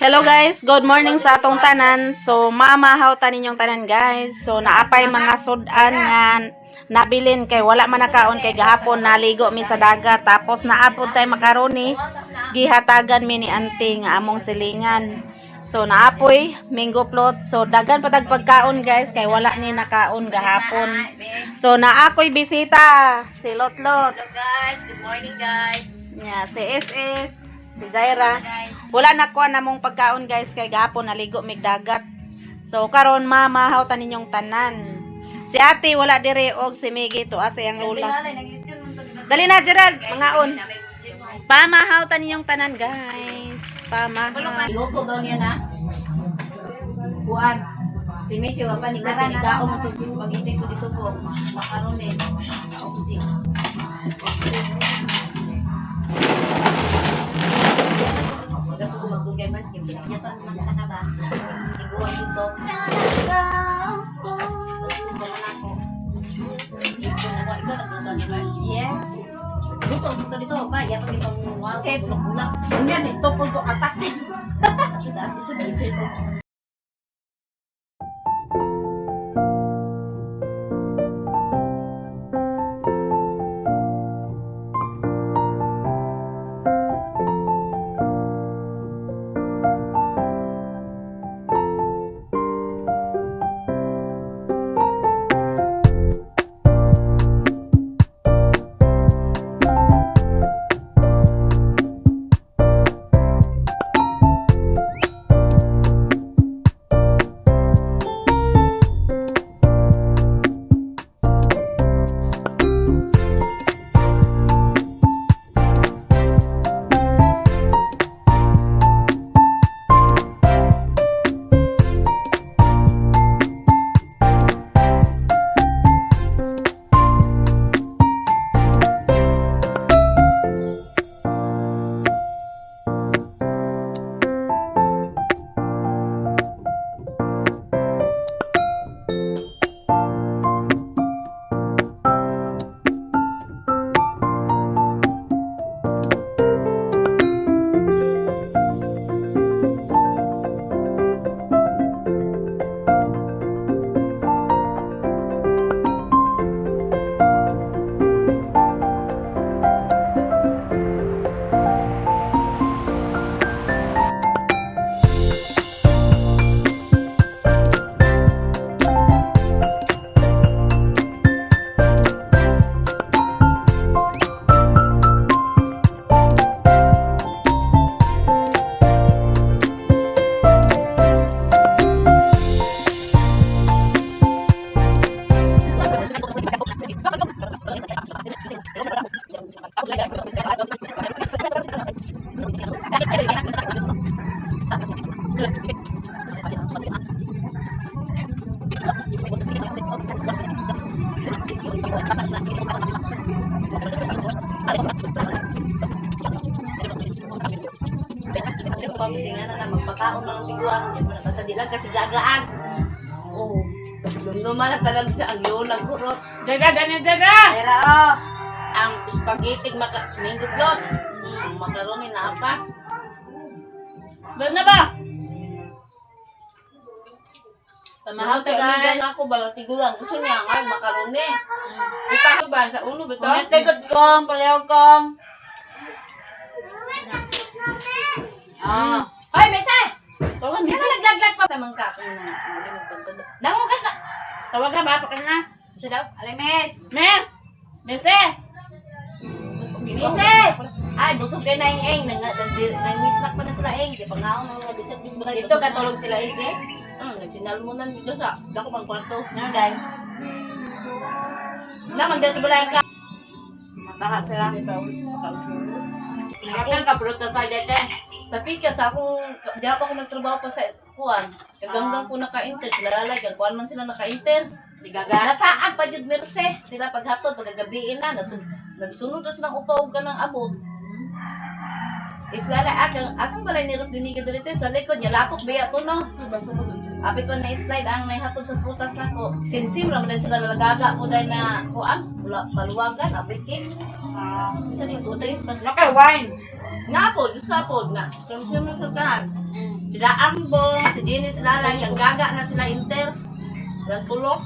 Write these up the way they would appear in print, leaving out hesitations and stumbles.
Hello guys, good morning sa atong tanan. So mamahaw ta ninyong tanan guys. So naapay mga sudan nga nabilin kay wala man nakaon kay gahapon naligo mi sa dagat tapos naapod tay makaroni gihatagan mi ni auntie nga among silingan. So naapoy mango float. So dagan patag pagkaon guys kay wala ni nakaon gahapon. So naakoy bisita si Lotlot. Hello guys, good morning guys. Yeah, si SS, si Zaira. Wala na ko namong pagkaon guys kay gahapon naligo mig dagat. So karon mamahaw ta ninyong tanan. Si ate wala dire og si Miggy to asa yang lola. Dali na Gerald, mangaon. Pamahaw ta ninyong tanan guys. Pamahaw. Luto daw niya na. Buwan. Si Messi wa pa ni kaon mo to spaghetti ko dito po. Macaroni. Opsi. Gamers yung pinagyaton ng nakaba. Iguan dito. Yes. Luto dito pa. Yan pag itong okay. Bulak-bulak. Yan ito po ko atak. Ito dessert ko. Pamisingan na magpakaon na ng tiguan. Yan mo nakasadilan kasi gagaag. Oo. Naman na talaga sa ang yun ang kurot. Dada, ganyan dada. Pero ang spaghetti mango float. Ang macaroni na apa. Dada na ba? Pamahaw tayo dyan ako ba? Tiguan. Gusto niya nga macaroni. Ipahal ba sa ulo ba ito? Tegot kong, palihog kong. Hoy, Mesa! Tawagan mo. Kaya naglaglag pa. Tamang ka ako na. Dango ka sa... Tawag ka ba? Pakas na. Isa daw? Alay, Mes! Mes! Mese! Mese! Ay, busog kayo na yung nang-misnak pa na sila eng. Kaya pangaon ng mga bisat. Dito katulog sila ike. Nagsinalmunan dito sa dako pang kwarto. Ano dahil? Lamang daw sa balayan ka. Mataha sila. Nakapil ka, pero tatay dete. Sa pika, sa akong, di ako nagtrabaho pa sa kuwan. Kaganggang ko naka-inter, sila lalagyan. Kuwan man sila naka-inter. Nasaan pa yun, Merce. Sila paghatod, pagagabiin na. Nagsunod na silang upaw ka ng abot. Islala, asang balay ni Ruth Diniga dito sa likod niya. Lapok ba ito, no? Apit pa na slide ang naihatod sa putas na ko. Sim-sim lang dahil sila nalagaga ko dahil na kuan. Paluwagan, apit king. Ito ni putas. Nakay wine. Nga po, Diyos ka po na. Kung siya mo sa tahan. Sila Ambong, si Jenny, si Lalay, ang gaga na sila Inter. Walang tulog.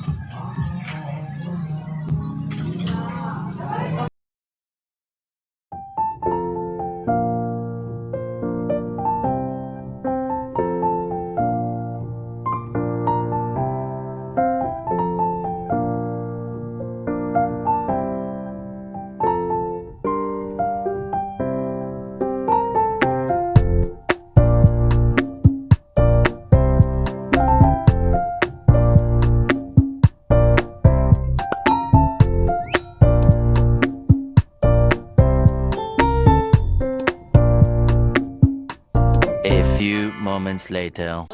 A few moments later.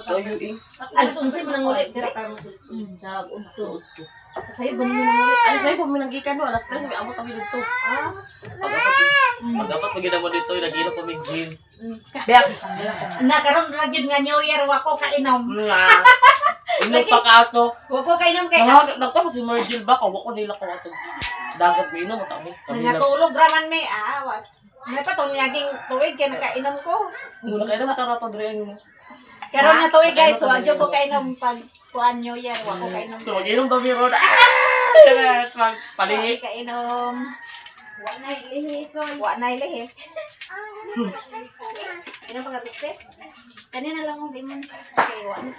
Alas 11 mo nang ulit. Dira ka mo. Sa unto. Sa'yo ba mo nang ulit? Ano sa'yo, kung minanggikan mo, alas 3, may abot kami dito. Pag-apat pag ginamo dito, nag-inom kami gin. Biyak. Nakaroon na yun nga New Year, wako kainom. Nga. Inom pa ka ato. Wako kainom kay Nagtapos si Mergil ba? Wako nila ko ato. Dagat may inom. Kami nga tulog raman may wag. May patong naging tuwid kaya nakainom ko. Muna kayo na matarato dre mo. Karon na tuwid guys, so adyo ko kainom pag kuan New Year, wako kainom. So mag-inom ba biro na? Palihi. Kainom. Wa na ilihi, so. Wa na ilihi. Inom pa ka biste? Kanina lang ang limon. Okay, wa na.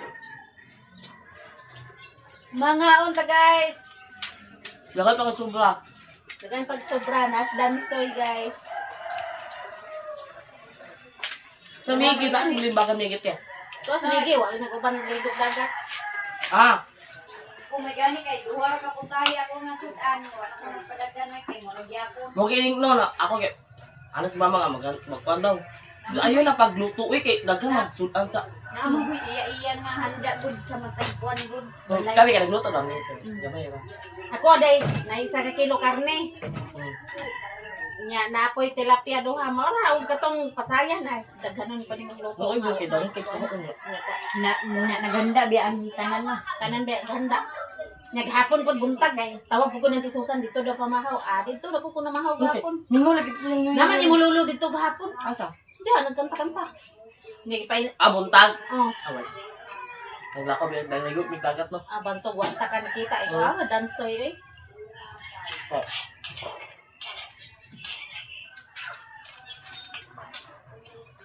Mga unta guys. Lakat pa ka sobra. Dagan pag sobra nas dansoy guys. Sa migit, ano bilin ba ka migit ya? Tos migi wa na uban ng ligog dagat. Ah, Kung may gani kay duwar ka kung kaya ako nga sudan, wala ka magpadagdan na kay murag yapon. mag-ining no na. Ako kay, ano si mama nga, magkuhan daw. Ayun na pagluto, kay daghan magsudan sa. Naamang gud iya nga handa gud sa matay kuan gud. Kami ka nagluto lang nito. Gamay ra. Ako day na isa ka kilo karne. Nya napoy tilapia duha mo ra ug katong pasayan ay daghanon pa ni magluto. Oo, yung kay dahil kay kuha ko. Naganda biya ang tanan na. Tanan ba ganda. Nya gahapon pud buntag guys. Tawag ko ng tisusan dito daw pamahaw. Dito na ko namahaw gahapon. Mingo lagi ito yung Naman imululu dito gahapon. Asa? Diyan nagkanta-kanta. Nya pa Buntag. oh Away. Naglako biya dahil nagluto may dagat no. bantog wanta ka nakita dansoy eh. Oh.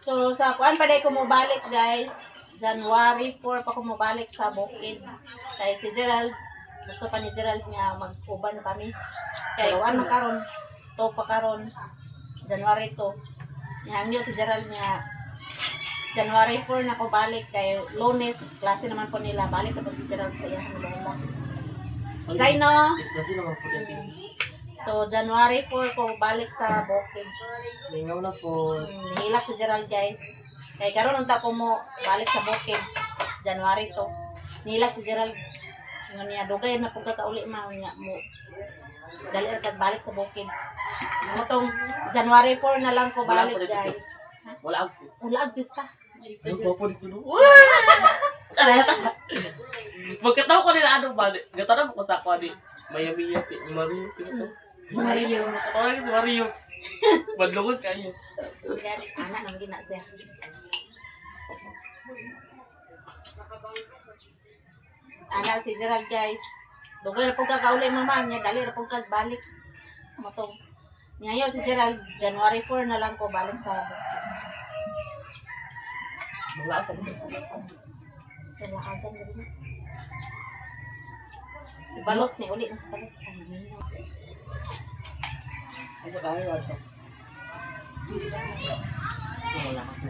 So sa kuan pa day ko mobalik guys. January 4 pa ko mobalik sa Bukid. Kay si Gerald gusto pa ni Gerald nga mag-uban kami. Kay kuan makaron to pa karon January 2. Hangyo si Gerald nga January 4 na ko balik kay Lunes klase naman po nila balik na po si Gerald sa iyang lola. Say no. Kasi naman po din. So January 4 ko balik sa Bukid. Lingaw na po. Nihilak si Gerald guys. Kay karon ang tapo mo balik sa Bukid. January 2. Nihilak si Gerald. Ngon niya dugay na pug kakauli ma niya mo. Dali ra kag balik sa Bukid. Mo tong January 4 na lang ko balik guys. Wala ako. Ulag pista. Yung popo dito no. Pagkatawa ko nila ano ba? Gatara mo ko sa ako ni Miami si Mario. Mario. Oh, si Mario. Badlungon kayo. Yan anak nang gina siya. Ana si Gerald guys. Dugay ra pug kakauli mama niya dali ra pug kag balik. Mo tong Ngayon si Gerald, January 4 na lang ko balik sa Bukid. Wala sa Kailangan din. Si Balot ni uli na sa Balot. Ano kaya wala. Wala ako.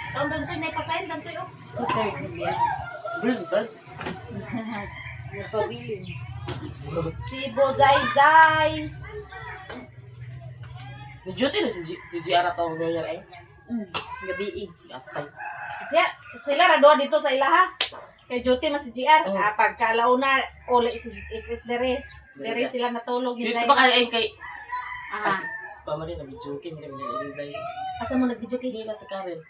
Taon dansoy na ipasahin, dansoy oh. So third na biya. Brisbane. Nagpabilin. Si Bozay-Zay. Si Juty na si GR atau ganyan eh. Gabi Atay. Sila ra doon dito sa ilaha. Kay Juty mas si GR. Oh. Pagkalauna, uli is dere. Dere sila natulog. Dito Hinday. ba kaya kay Ah. Pamari na bijukin na binilay. Asa mo nag-video kay Hindi na tikarin.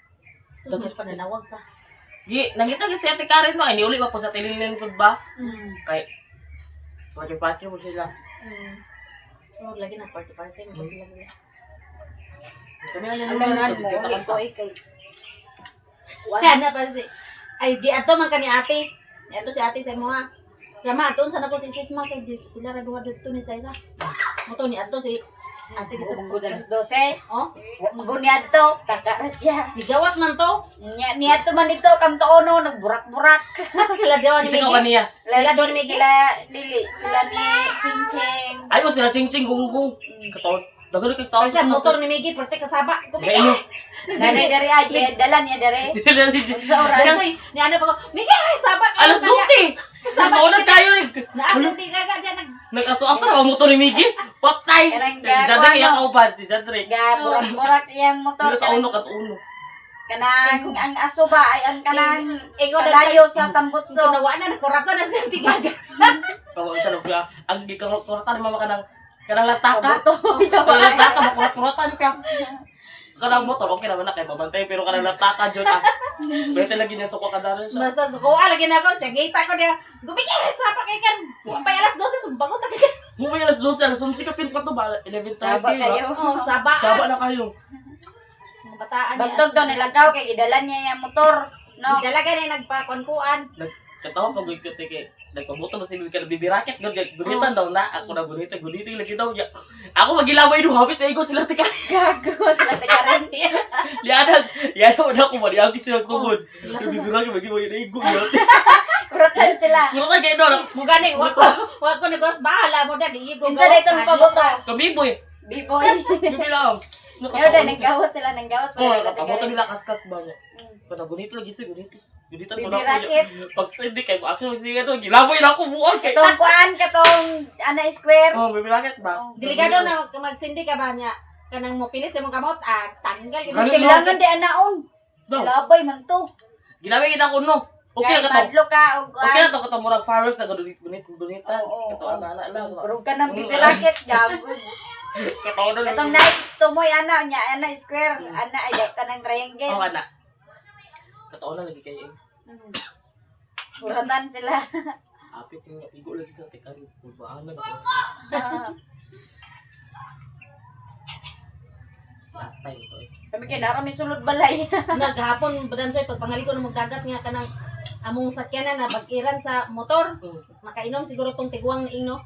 Dapat pa nanawag ka. Gi, nangita gid si Ate Karen no, ay niuli pa po sa tililin pud ba? Kay Pati mo sila. Oh, lagi na party-party mo sila. Kami na Ang langan mo, ulit ko ikay. Kaya na pa si... Ay, di ato man ka ni ate. Ato si ate sa mo ha. Sama, ato sana ko si sisma kay sila ra duha dito ni Saira. Moto ni ato si ate dito. Munggo na las 12. Oh, Munggo niya to, taka na siya. sigawas man to. Niya to man dito, kam to ono, nagburak-burak. Sila daw ni Kasi ko Miggy. kaniya. Sila doon, Miggy? Sila, Lili, sila ni Ching-Ching. Ay mo sila ching-ching gung-gung. Katawan. Dagan kay tao. Kasi motor ni Miggy perti kasaba. Kaya inyo. Nanay dari ay, dala niya dari. Unsa oras? Kasi ni ano pa ko, Miggy, sabak. Alas 12. Nauna tayo rin. Naasinti ka ka dyan. Nagkaso-aso na motor ni Miggy. Patay. Karang Si Jadre kaya ano? kauban. Si Jadre. Ga burak-burak yang motor. Dito sa uno kat uno. Kanang ang aso ba ay ang kanang Ikaw na kalayo sa tambutso. nawa na nakurato na sa tigaga. Kawa sa lupa. Ang gikarata ni mama kanang lataka. Kabuto. Kanang lataka makurat-kuratan ka. Kanang motor okay naman na kay babantay pero kanang lataka jud ah. Bete lagi niya suko kadalan siya. Basta sukuha lagi na ako. Sa gate ako niya. Gumigay, sapa kay kan. Pay alas 12, sumbagot ako kan. Mo may alas 12 alas 11 ka pin pa to ba 11:30. Saba kayo. Oh, saba. Saba na kayo. Mga bataan niya. Bantog daw nilagaw kay gidalan niya yung motor. No. Dalaga na nagpakuan-kuan. Katawa pag ikot kay nagpabuto mo si Miguel bibiraket gunitan daw na ako na gunitan lagi daw niya. Ako magilaway do habit ay ko sila tika. Gago sila tagaran. Liadan mo na ako mali ako sila tugod. Bibiraket magi mo igo niya. Kuratan sila. Mo ta kay do. Mo gani wako negos bahala mo dad igo. Kinsa dito ang pabuto? Kami boy. B-boy. Bibilang. Pero dahil naggawas sila ng gawas Oh, para nakabuto tagaran. nila kaskas ba niya. Kada gunito lagi sa gunito. Gunitan ko na Bibiraket. Pag hindi kay ako sige do gilaboy na ako buang kay. Katong kuan, katong ana square. Oh, bibiraket ba? Delikado na magsindi ka ba niya. Kanang mo pilit sa mong kamot tanggal yun. Ganun. Kailangan di anaon. Daw. Labay man to. Ginaway kita ko no. Okay Kaya na ka to. madlo ka og Okay na kuan. to katong murag farmers na gunitan. Oo, Ito oo. ana lang. Burog ka ng bibiraket, gago. Katong na. Katong night, tumoy ana nya, ana square, ana ay ka ng triangle. Oh ana. Katong na lagi kay. Kuratan sila. Apit yung igo lagi sa tekan. Baan na ako. Atay to. Sabi kay nara may sulod balay. Naghapon badansoy pag pangaliko na magdagat nga kanang among sakyanan na pag-iran sa motor. Nakainom siguro tong tiguang ni Ino.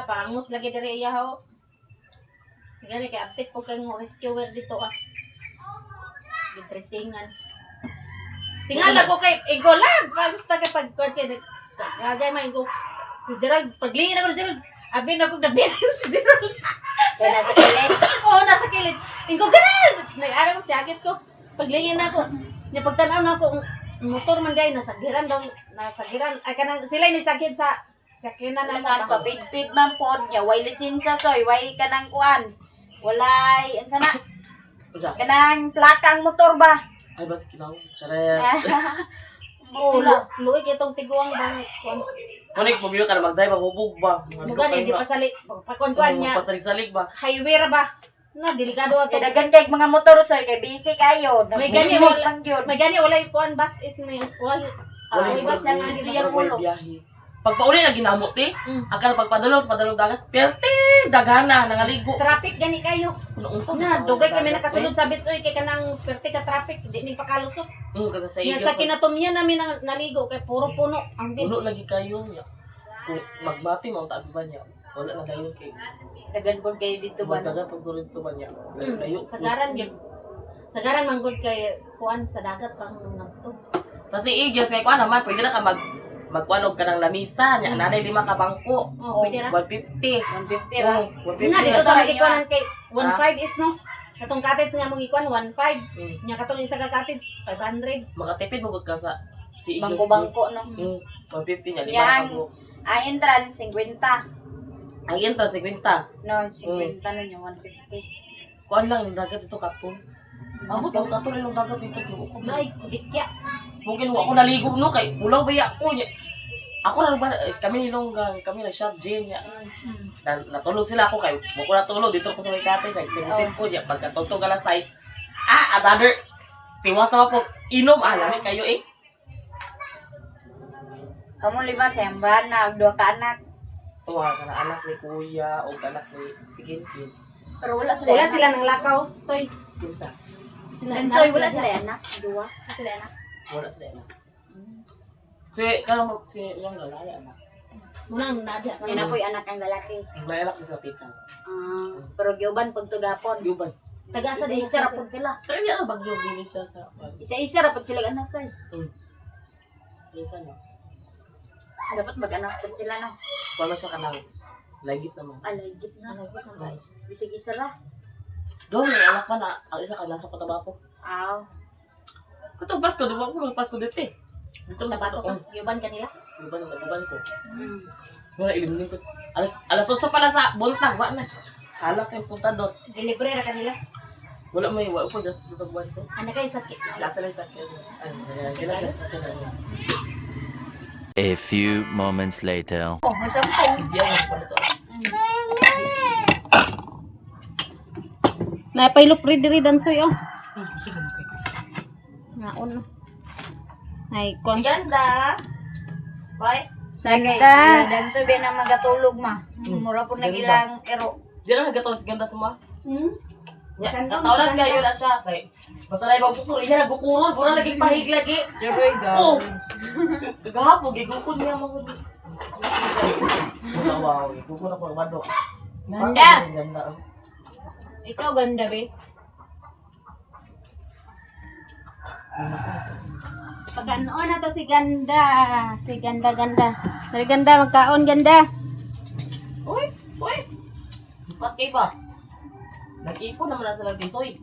Pangos lagi diri iya ho. Gani kay update po kay rescuer dito Gitresingan. Tingala ko kay Igola, basta kay pagkuan kagay man ko. Si Gerald paglingin ako ni Gerald. Abi na ko nabiyan si Gerald. Kaya nasa kilit. Oo, nasa kilid. Ingko Gerald. Nag-ara ko si agit ko. Paglingin ako. Ni pagtanaw na ako motor man day nasagiran daw nasagiran ay kanang sila ni sagid sa sakyanan na Langan pa pid man pod nya, way lisensya soy, way kanang kuan. Walay unsa na? Unsa? Kanang plakang motor ba? Ay bas kinaw. Charet. Oo, luoy kay tong tiguang bang kuan. Kunik mo ka na magday mahubog ba? Mugani di pasali pakuan niya. Pasalig-salig ba? Highway ra ba? Na delikado ato. Kaya dagan kay mga motor soy kay busy kayo. May gani Nagbubuhat wala. lang yun. May gani walay kuan bus is ni wal. Walay bus siya ang nga agi dito yan yung ulo. biyahe. Pagpauli na ginamot eh. Mm. Akala pagpadulog dagat. Perte dagana nangaligo. Traffic gani kayo. Unsa Na dugay kami nakasulod sa bitsoy kay kanang perti ka traffic di ni pakalusot. Kasi sa Yan iyo. sa kinatumyan namin naligo kay puro puno ang Puno bits. lagi kayo niya. Kung magmati mo tabi ba niya. Wala na dayon kay. Dagan pod kayo dito ba? no? Dagat pag to ba niya. Layo. Sagaran yun. Sagaran manggod kay kuan sa dagat pang nabto. Kasi igya sa kuan naman pwede na ka magkuanog ka ng lamisa niya. Nanay 5 ka bangko. Oh, pwede ra. 150. 150 ra. 150. Na dito Ito sa ra magikuanan kay 1.5 is no. Katong cottage nga mong ikuan 1.5. Mm. Nya katong isa ka cottage 500. Makatipid mo ka sa si Igya. Bangko-bangko no. 150 niya. Yan. 5 Ang entrance 50. Ang entrance 50. No, 50 no yung 150. Kuan lang yung dagat dito kapon. Amo to kapon yung dagat dito. Nay, dikya. Mungkin ako naligo no kay ulaw ba ya ko niya. Ako na ba kami nilonggang kami na shop gym niya. Natulog sila ako kay mo ko natulog dito ko sa may kate sa itin ko niya pagkatugtog alas 6. Another tiwas na po inom lami kayo eh. Amo lima sa yamban na duha ka anak. Tuwa ka na anak ni kuya o anak ni si Kinkin. Pero wala sila. Wala sila ng lakaw. Soy. Kinsa? Lensoy, wala sila anak. Dua. Sila na. Wala sila na. Si yung lalaki anak. Muna ang nadya. Yan na po'y anak ang lalaki. May anak sa pitas. Pero giuban pag tugapon. Yuban. Tagasa din Isa-isa rapod sila. Kaya niya na bagyo bilis siya sa... Isa-isa rapod sila anak soy. Kinsa na? Dapat mag-anak po sila no. Paano siya kanang lagit naman? Alagit na. Bisig isa ra. Doon may anak ka na. Ang isa ka nasa Cotabato. Aw. Katong Pasko, di ba? Kung Pasko dito eh. Dito na Tabato Pasko. ka. Yuban kanila. Yuban ang naguban ko. Wala, ilimunin ko. Alas 8 pala sa buntag. Wala na. Halak yung punta doon. Delivery ra kanila. Wala may wala ko just sa buwan ko. Ano kayo sakit? Lasa lang sa kasi. Kailangan. A few moments later. Oh, masampong. Diyan yung pala to. Napailok diri dansoy oh. Naon. Ay, kon. Ganda. Right? Sagay. Ganda. Dan soy na magatulog ma. Mura po Ganda. nagilang ero. Diyan ang nagkataon sa ganda semua. Ya, Ganda, natawalan ganda. kayo na siya. Kay, basta na ibang bukuro. Iya, nagbukurol. Mura lagi pahig lagi. Oh! Gagahapon, gigukon niya mga. Wow, gugukon ako ng madok. Ganda. Ganda. Ikaw ganda be. Pagano na to si Ganda. Si Ganda. Dari Ganda magkaon Ganda. Uy! Uy! Pati ba? Nag-ipon naman na sa tisoy.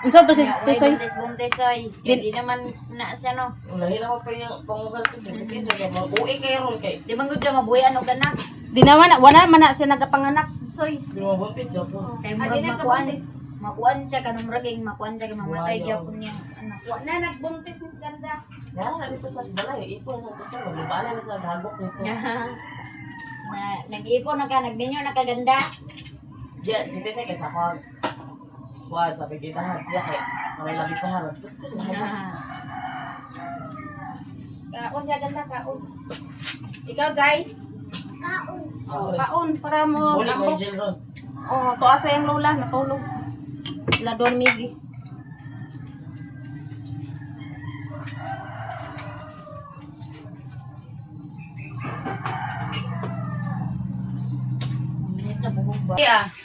Unsa to si Tusoy? Buntis soy. Hindi naman na siya no. Lahi naman pa yung pangugal ko. Tisoy ka ba? Uwi kayo ron kay. Di man gud siya mabuhay ano ganak. Di naman wala man na siya nagapanganak. Soy. Pinumabuntis siya po. Kay Ah, murag di na makuan. kabuntis. Makuan siya kanang raging makuan siya kay mamatay Wow. gyapon niya anak. Wala nagbuntis ni si Ganda. Yan, sabi ko sa balay. Ipon sa tisoy. Maglibaan na sa gagok nito. Na nag-iipon na ka, nagminyo na kaganda. Diyan, si Tisoy kay sa kong. Kuwan, sabi kita siya kay. Sabi labi sa harap. Kaon ya Ganda kaon. Ikaw Zay? Oh, Kaon para mo Buli ko ambok. yung jail ron. Oh, tuwa sa yung lola natulog. La dormigi.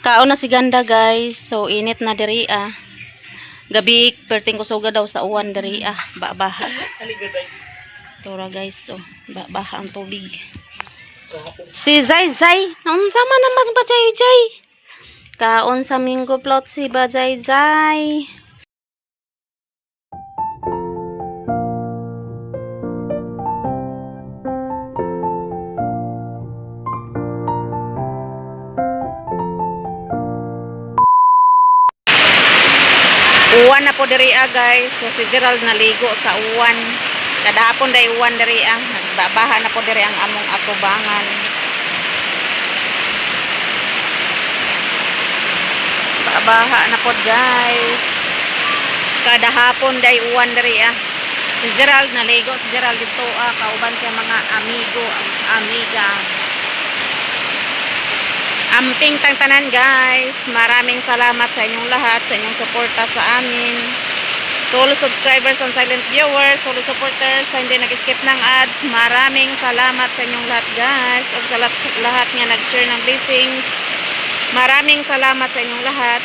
Kaon na si Ganda guys. So init na diri ah. Gabi perting kusuga daw sa uwan diri ah. Baha. Tora guys, so baha ang tubig. Si Zay Zay, naunsa man naman ba Zay Zay? Kaon sa minggo plot si Bajay Zay. Uwan na po diri guys. So si Gerald naligo sa uwan. Kadahapon day uwan diri nagbabaha na po diri ang among atubangan. Baha na po guys. Kadahapon day uwan diri Si Gerald naligo, si Gerald dito kauban siya mga amigo, amiga. Amping tangtanan guys. Maraming salamat sa inyong lahat, sa inyong suporta sa amin. To all subscribers and silent viewers, solid supporters, sa hindi nag-skip ng ads, maraming salamat sa inyong lahat guys. O sa lahat nga nag-share ng blessings. Maraming salamat sa inyong lahat.